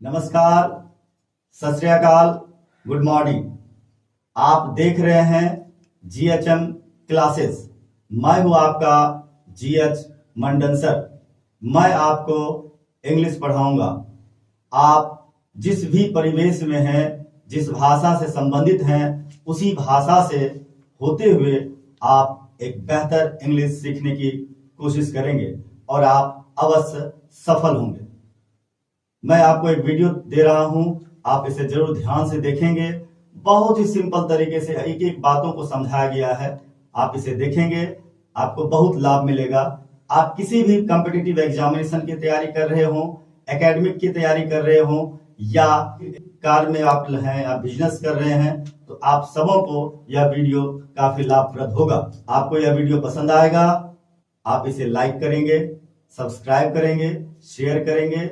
नमस्कार, सत श्री अकाल, गुड मॉर्निंग। आप देख रहे हैं जीएचएम क्लासेस। मैं हूं आपका जीएच मंडन सर। मैं आपको इंग्लिश पढ़ाऊंगा। आप जिस भी परिवेश में हैं, जिस भाषा से संबंधित हैं, उसी भाषा से होते हुए आप एक बेहतर इंग्लिश सीखने की कोशिश करेंगे और आप अवश्य सफल होंगे। मैं आपको एक वीडियो दे रहा हूं, आप इसे जरूर ध्यान से देखेंगे। बहुत ही सिंपल तरीके से एक एक बातों को समझाया गया है। आप इसे देखेंगे, आपको बहुत लाभ मिलेगा। आप किसी भी कॉम्पिटिटिव एग्जामिनेशन की तैयारी कर रहे हो, एकेडमिक की तैयारी कर रहे हो, या कार में आप हैं या बिजनेस कर रहे हैं, तो आप सबों को यह वीडियो काफी लाभप्रद होगा। आपको यह वीडियो पसंद आएगा, आप इसे लाइक करेंगे, सब्सक्राइब करेंगे, शेयर करेंगे।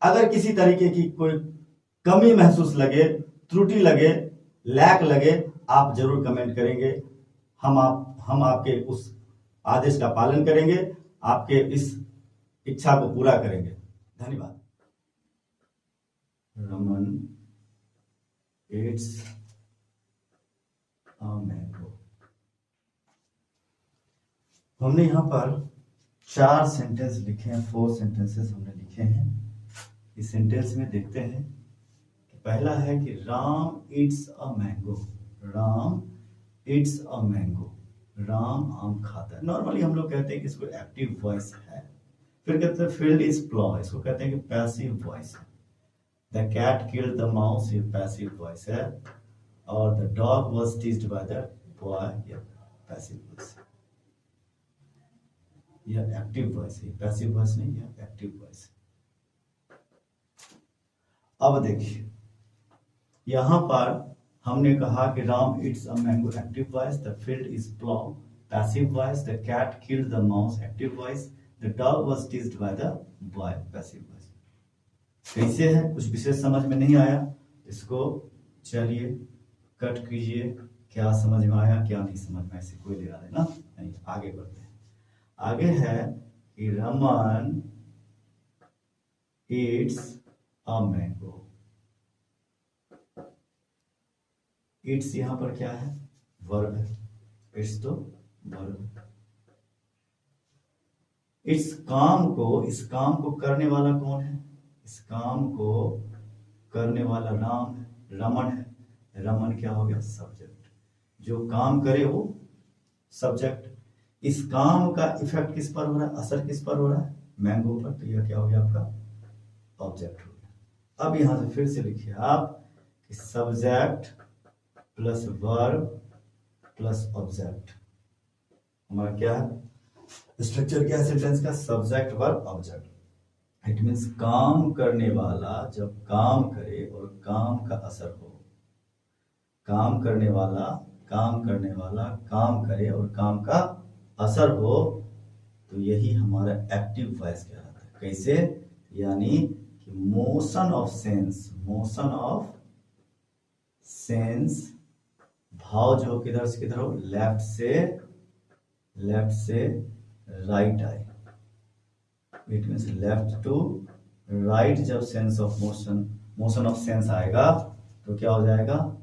अगर किसी तरीके की कोई कमी महसूस लगे, त्रुटि लगे, लैक लगे, आप जरूर कमेंट करेंगे। हम आपके उस आदेश का पालन करेंगे, आपके इस इच्छा को पूरा करेंगे। धन्यवाद। Raman it's a mango. हमने यहां पर 4 सेंटेंस लिखे हैं, 4 सेंटेंसेस हमने लिखे हैं। इस सेंटेंस में देखते हैं कि पहला है कि Ram it's a mango. Ram it's a mango. Ram आम खाता है। नॉर्मली हम लोग कहते हैं कि इसको एक्टिव वॉइस है। फिर कहते हैं फील्ड इज प्लॉ, इसको कहते हैं कि पैसिव वॉइस है। The cat killed the mouse, ये पैसिव वॉइस है। और the dog was teased by the boy, ये पैसिव वॉइस है। यह एक्टिव वॉइस है, पैसिव वॉइस नहीं, यह एक्टिव वॉइस है। अब देखिए, यहां पर हमने कहा कि Ram it's a mango, active voice. The field is plough, passive voice. The cat killed the mouse, active voice. The dog was teased by the boy, passive voice. कैसे है, कुछ विशेष समझ में नहीं आया, इसको चलिए कट कीजिए। क्या समझ में आया, क्या नहीं समझ में, ऐसे कोई लेना देना नहीं। आगे बढ़ते हैं। आगे है कि Raman it's a mango. It's यहां पर क्या है, वर्ब है। इट्स तो वर्ब। इस काम को करने वाला कौन है? इस काम को करने वाला राम है, रमन है। रमन क्या हो गया, सब्जेक्ट। जो काम करे वो सब्जेक्ट। इस काम का इफेक्ट किस पर हो रहा है, असर किस पर हो रहा है, मैंगो पर। तो यह क्या हो गया आपका, ऑब्जेक्ट हो गया। अब यहां से फिर से लिखिए आप कि subject plus verb plus object. हमारा क्या है, स्ट्रक्चर क्या है सेंटेंस का, subject verb object. It means काम करने वाला जब काम करे और काम का असर हो। काम करने वाला काम करे और काम का असर हो, तो यही हमारा एक्टिव वॉइस कहलाता है। कैसे, यानी कि मोशन ऑफ सेंस, भाव जो किधर से किधर हो, लेफ्ट से राइट आए। It means left to right. जब sense of motion of sense आएगा तो क्या हो जाएगा,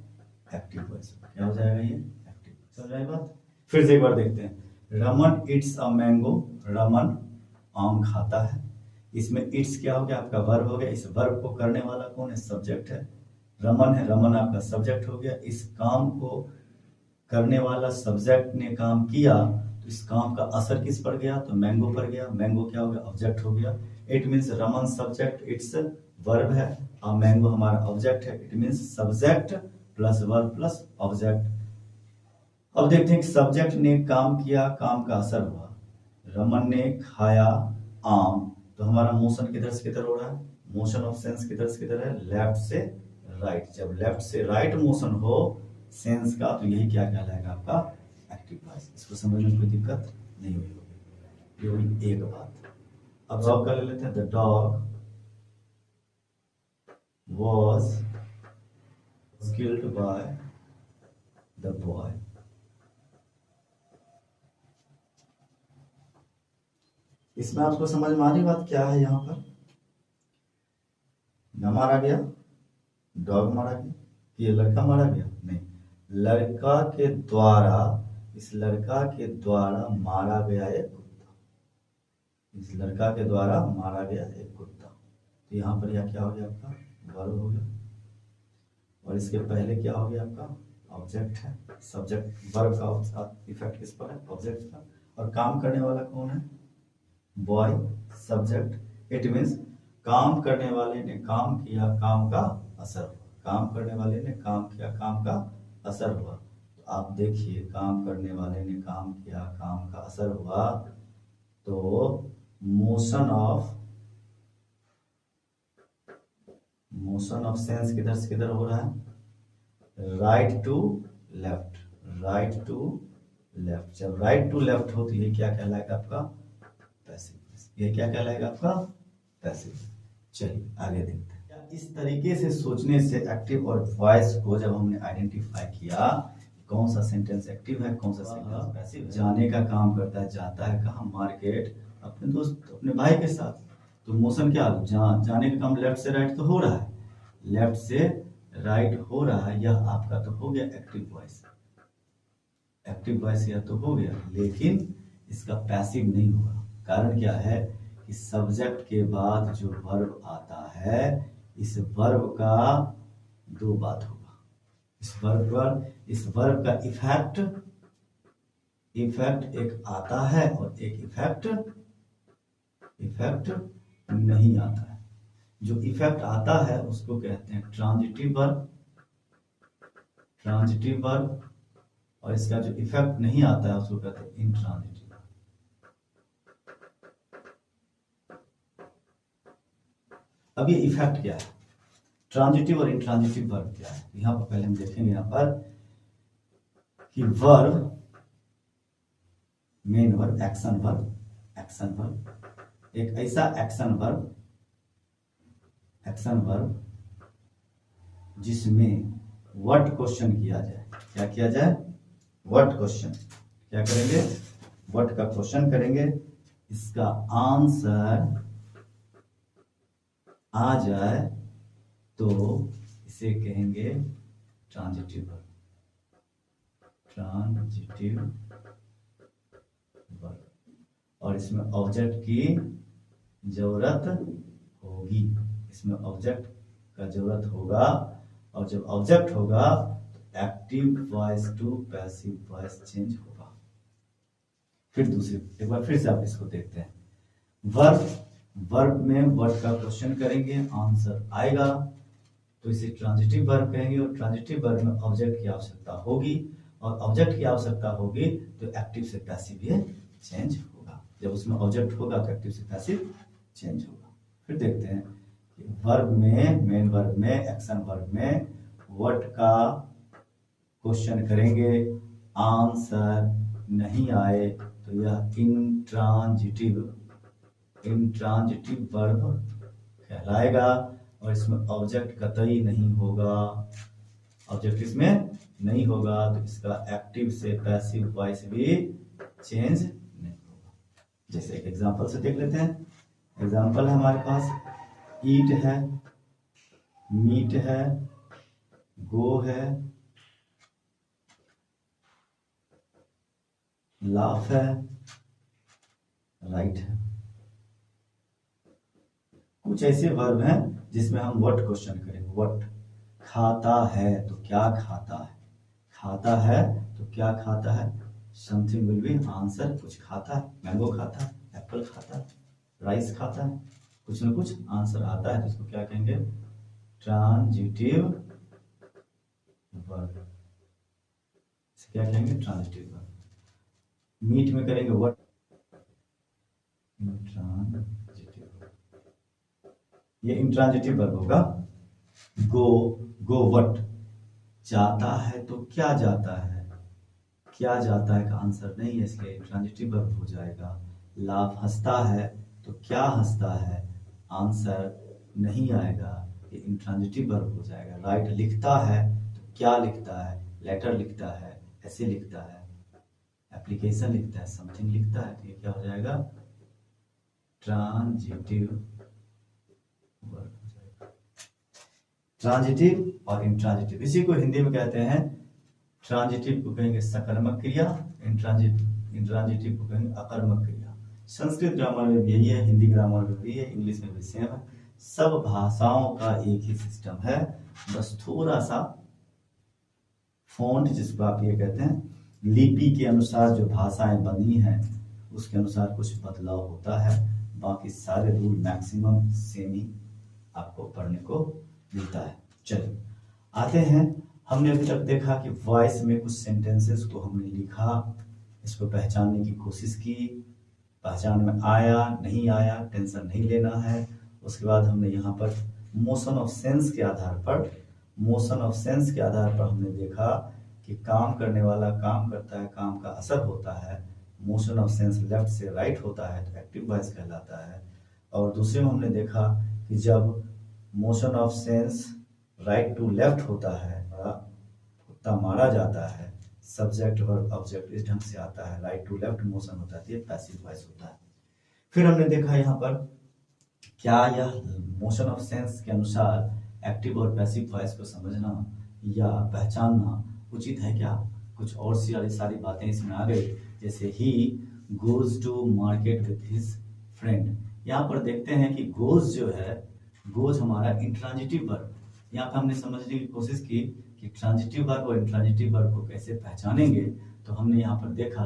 एक्टिव वॉइस। क्या हो जाएगा, ये एक्टिव। समझ आई बात? फिर से एक बार देखते हैं। Raman it's a mango, Raman आम खाता है। इसमें इट्स क्या हो गया, आपका वर्ब हो गया। इस वर्ब को करने वाला कौन है, सब्जेक्ट है, रमन है। रमन आपका सब्जेक्ट हो गया। इस काम को करने वाला सब्जेक्ट ने काम किया, तो इस काम का असर किस पर गया, तो मैंगो पर गया। मैंगो क्या हो गया, ऑब्जेक्ट हो गया। It means Raman subject, it's verb है, और मैंगो हमारा ऑब्जेक्ट है। It means subject plus verb plus object. अब देखते हैं कि सब्जेक्ट ने काम किया, काम का असर हुआ। रमन ने खाया आम, तो हमारा मोशन किधर से किधर हो रहा है, मोशन ऑफ सेंस किधर से किधर है, लेफ्ट से राइट। जब लेफ्ट से राइट मोशन हो सेंस का, तो यही क्या कहलाएगा, आपका एक्टिव वॉइस। इसको समझने में कोई दिक्कत नहीं हुई होगी। ये हुई एक बात। अब डॉग का ले लेते हैं। The dog was killed by the boy। इसमें आपको समझ में आ रही बात क्या है, यहां पर ना मारा गया, डॉग मारा गया, ये लड़का मारा गया नहीं, लड़का के द्वारा, इस लड़का के द्वारा मारा गया एक कुत्ता, इस लड़का के द्वारा मारा गया एक कुत्ता। तो यहाँ पर यह क्या हो गया आपका, वर्ब हो गया। और इसके पहले क्या हो गया आपका, ऑब्जेक्ट है, सब्जेक्ट, वर्ब का इफेक्ट किस पर है, ऑब्जेक्ट का। और काम करने वाला कौन है, बॉय, सब्जेक्ट। इट मीन्स काम करने वाले ने काम किया, काम का असर हुआ, काम करने वाले ने काम किया, काम का असर हुआ। तो आप देखिए, काम करने वाले ने काम किया, काम का असर हुआ, तो मोशन ऑफ सेंस किधर से किधर हो रहा है, right to left, right to left. जब राइट टू लेफ्ट हो तो ये क्या कहलाएगा आपका, पैसिव। ये क्या कहलाएगा आपका, पैसिव। चलिए आगे देखते हैं। इस तरीके से सोचने से एक्टिव और वॉइस को जब हमने आइडेंटिफाई किया, कौन सा सेंटेंस एक्टिव है, कौन सा सेंटेंस पैसिव। जाने का काम करता है, जाता है कहाँ, मार्केट, अपने दोस्त, अपने भाई के साथ। तो मोशन क्या, जाने का काम लेफ्ट से राइट तो हो रहा है, लेफ्ट से राइट हो रहा है, यह आपका तो हो गया एक्टिव वॉइस। एक्टिव वॉइस यह तो हो गया, लेकिन इसका पैसिव नहीं होगा। कारण क्या है कि सब्जेक्ट के बाद जो वर्ब आता है, इस वर्ब का दो बात होगा। इस वर्ब का इफेक्ट एक आता है और एक इफेक्ट नहीं आता है। जो इफेक्ट आता है उसको कहते हैं ट्रांजिटिव वर्ब, और इसका जो इफेक्ट नहीं आता है उसको कहते हैं इंट्रांजिटिव। अब ये इफेक्ट क्या है, ट्रांजिटिव और इंट्रांजिटिव वर्ब क्या है, यहां पर पहले हम देखेंगे यहां पर कि verb, main verb, action verb, एक ऐसा एक्शन वर्ब जिसमें व्हाट क्वेश्चन किया जाए। क्या किया जाए, व्हाट क्वेश्चन। क्या करेंगे, व्हाट का क्वेश्चन करेंगे, इसका आंसर आ जाए तो इसे कहेंगे ट्रांजिटिव वर्ब। और इसमें ऑब्जेक्ट की जरूरत होगी, इसमें ऑब्जेक्ट का जरूरत होगा, और जब ऑब्जेक्ट होगा तो active voice to passive voice change होगा। फिर दूसरी, एक बार फिर से आप इसको देखते हैं। वर्ब में वर्ब का क्वेश्चन करेंगे, आंसर आएगा तो इसे ट्रांजिटिव वर्ब कहेंगे, और ट्रांजिटिव वर्ब में ऑब्जेक्ट की आवश्यकता होगी, और ऑब्जेक्ट की आवश्यकता होगी तो एक्टिव से पैसिव ये चेंज होगा। जब उसमें ऑब्जेक्ट होगा तो एक्टिव से पैसिव चेंज होगा। फिर देखते हैं कि वर्ब में, मेन वर्ब में, एक्शन वर्ब में व्हाट का क्वेश्चन करेंगे, आंसर नहीं आए तो यह इंट्रांजिटिव वर्ब कहलाएगा, और इसमें ऑब्जेक्ट कतई नहीं होगा, ऑब्जेक्ट इसमें नहीं होगा तो इसका एक्टिव से पैसिव वॉइस भी चेंज नहीं होगा। जैसे एक एग्जांपल से देख लेते हैं। एग्जांपल है हमारे पास, ईट है, मीट है, गो है, लाफ है, राइट है। कुछ ऐसे वर्ब हैं जिसमें हम व्हाट क्वेश्चन करेंगे। व्हाट, खाता है तो क्या खाता है, खाता है तो क्या खाता है, समथिंग विल बी आंसर। कुछ खाता है, मैंगो खाता है, एप्पल खाता है, राइस खाता है, कुछ ना कुछ आंसर आता है, तो इसको क्या कहेंगे, ट्रांजिटिव वर्ब। क्या कहेंगे, ट्रांजिटिव वर्ब। मीट में करेंगे व्हाट, इंट्रांजिटिव, ये इंट्रांजिटिव वर्ब होगा। गो व्हाट, जाता है तो क्या जाता है, क्या जाता है का आंसर नहीं है, इसलिए इंट्रांजिटिव वर्ब हो जाएगा। लाफ, हंसता है तो क्या हंसता है, आंसर नहीं आएगा, ये इंट्रांजिटिव वर्ब हो जाएगा। राइट, लिखता है तो क्या लिखता है, लेटर लिखता है, ऐसे लिखता है, एप्लीकेशन लिखता है, समथिंग लिखता है, तो ये क्या हो जाएगा, ट्रांजिटिव वर्ब हो जाएगा। ट्रांजिटिव और इंट्रांजिटिव। इसी को हिंदी में कहते हैं, ट्रांजिटिव को कहेंगे सकर्मक क्रिया, इंट्रांजिटिव को कहेंगे अकर्मक क्रिया। संस्कृत ग्रामर में भी यही है, हिंदी ग्रामर में भी है, इंग्लिश में भी सेम है। सब भाषाओं का एक ही सिस्टम है, बस थोड़ा सा फॉन्ट जिसको आप ये कहते हैं, लिपि के अनुसार जो भाषाएं बनी हैं उसके अनुसार कुछ बदलाव होता है, बाकी सारे रूल मैक्सिमम सेम ही आपको पढ़ने को मिलता है। चलिए आते हैं, हमने अभी तक देखा कि वॉइस में कुछ सेंटेंसेस को हमने लिखा, इसको पहचानने की कोशिश की, पहचान में आया नहीं आया टेंशन नहीं लेना है। उसके बाद हमने यहाँ पर मोशन ऑफ सेंस के आधार पर हमने देखा कि काम करने वाला काम करता है, काम का असर होता है, मोशन ऑफ सेंस लेफ्ट से राइट होता है तो एक्टिव वॉइस कहलाता है। और दूसरे में हमने देखा कि जब motion of sense right to left होता है, कुत्ता मारा जाता है, सब्जेक्ट वर्ब ऑब्जेक्ट इस ढंग से आता है, राइट टू लेफ्ट मोशन होता है, ये पैसिव वॉइस होता है। फिर हमने देखा यहाँ पर क्या यह मोशन ऑफ सेंस के अनुसार एक्टिव और पैसिव वॉइस को समझना या पहचानना उचित है क्या, कुछ और सारी बातें इसमें आ गई, जैसे ही goes to market with his friend. यहाँ पर देखते हैं कि गोज जो है, गोज हमारा इंट्रांजिटिव वर्ब, यहाँ पर हमने समझने की कोशिश की कि ट्रांजिटिव वर्ब और इंट्रांजिटिव वर्ब को कैसे पहचानेंगे। तो हमने यहाँ पर देखा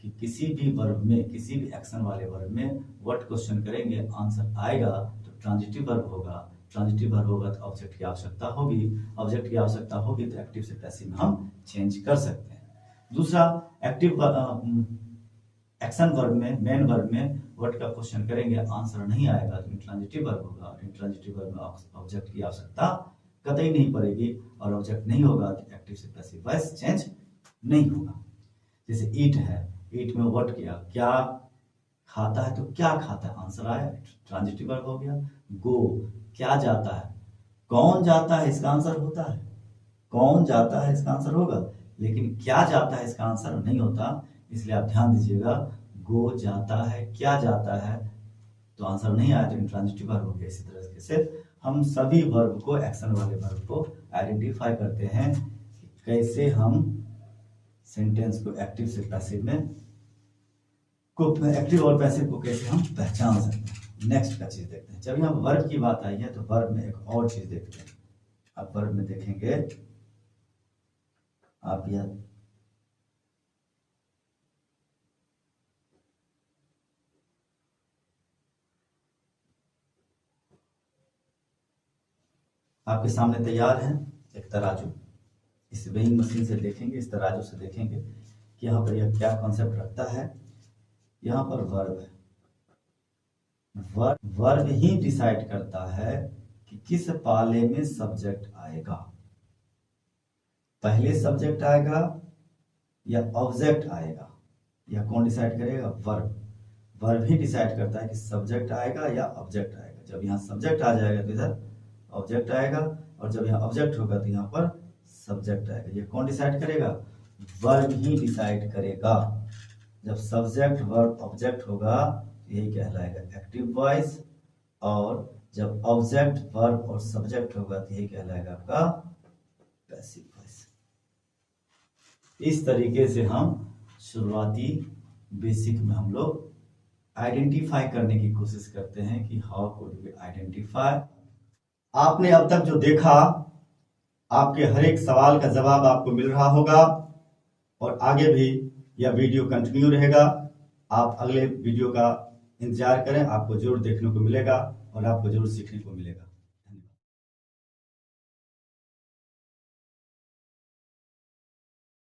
कि किसी भी वर्ब में, किसी भी एक्शन वाले वर्ब में व्हाट क्वेश्चन करेंगे, आंसर आएगा तो ट्रांजिटिव वर्ब होगा, ट्रांजिटिव वर्ब होगा तो ऑब्जेक्ट की आवश्यकता होगी, ऑब्जेक्ट की आवश्यकता होगी तो एक्टिव से पैसिव में हम चेंज कर सकते हैं। दूसरा, एक्टिव एक्शन वर्ब में, मेन वर्ब में व्हाट का क्वेश्चन करेंगे, आंसर नहीं आएगा तो इंट्रांजिटिव वर्ब होगा, और इंट्रांजिटिव वर्ब में ऑब्जेक्ट की आवश्यकता कतई नहीं पड़ेगी, और ऑब्जेक्ट नहीं होगा तो एक्टिव से पैसिव वॉइस चेंज नहीं होगा। जैसे ईट है, ईट में व्हाट किया, क्या खाता है तो क्या खाता है, आंसर आया, ट्रांजिटिव वर्ब हो गया। गो, क्या जाता है, कौन जाता है इसका आंसर होता है, कौन जाता है इसका आंसर होगा, लेकिन क्या जाता है इसका आंसर नहीं होता, इसलिए आप ध्यान दीजिएगा, गो जाता है, क्या जाता है तो आंसर नहीं आया तो इंट्रांजिटिव वर्ब हो गया। इसी तरह से हम सभी वर्ब को, एक्शन वाले वर्ब को आइडेंटिफाई करते हैं कि कैसे हम सेंटेंस को एक्टिव से पैसिव में एक्टिव और पैसिव को कैसे हम पहचान सकते हैं। नेक्स्ट का चीज देखते हैं, जब यहाँ वर्ब की बात आई है तो वर्ब में एक और चीज देखते हैं। अब वर्ब में देखेंगे आप, यह आपके सामने तैयार है एक तराजू, इस वेइंग मशीन से देखेंगे, इस तराजू से देखेंगे कि यहाँ पर यह क्या कॉन्सेप्ट रखता है। यहाँ पर वर्ब है, वर्ब ही डिसाइड करता है कि किस पाले में सब्जेक्ट आएगा, पहले सब्जेक्ट आएगा या ऑब्जेक्ट आएगा, यह कौन डिसाइड करेगा, वर्ब। वर्ब ही डिसाइड करता है कि सब्जेक्ट आएगा या ऑब्जेक्ट आएगा। जब यहाँ सब्जेक्ट आ जाएगा तो इधर ऑब्जेक्ट आएगा, और जब यहाँ ऑब्जेक्ट होगा तो यहाँ पर सब्जेक्ट आएगा। ये कौन डिसाइड करेगा, वर्ब ही डिसाइड करेगा। जब सब्जेक्ट वर्ब ऑब्जेक्ट होगा तो यही कहलाएगा एक्टिव वॉइस, और जब ऑब्जेक्ट वर्ब और सब्जेक्ट होगा तो यही कहलाएगा आपका पैसिव वॉइस। इस तरीके से हम शुरुआती बेसिक में हम लोग आइडेंटिफाई करने की कोशिश करते हैं कि हाउ कुड वी आइडेंटिफाई। आपने अब तक जो देखा, आपके हर एक सवाल का जवाब आपको मिल रहा होगा, और आगे भी यह वीडियो कंटिन्यू रहेगा। आप अगले वीडियो का इंतजार करें, आपको जरूर देखने को मिलेगा और आपको जरूर सीखने को मिलेगा।